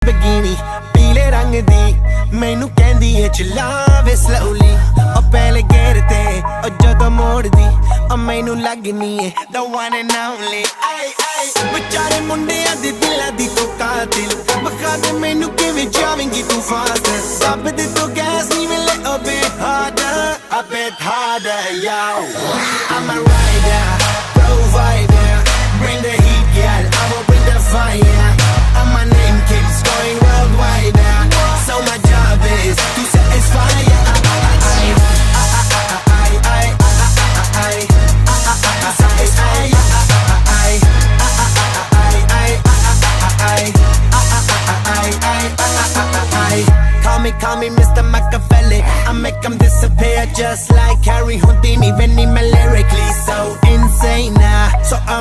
Lamborghini पीले रंग दी मैनू कहंदी है चलावे slowly ओ पहले गेर ते ओ जदों मोड़ दी ओ मैनू लगनी है the one and only ay ay बेचारे मुंडियां दे दिलां दी तो कातिल बखा दे मैनू किवें जावेंगी तू फास्ट दब दे तो गैस नी मिले a bit harder yo I'm a rider provider bring the heat girl I will bring the fire and my name keeps going worldwide so my job is to satisfy Call me Mr. Machiavelli I make them disappear just like Harry Houdini Benny me lyrically so insane so I'm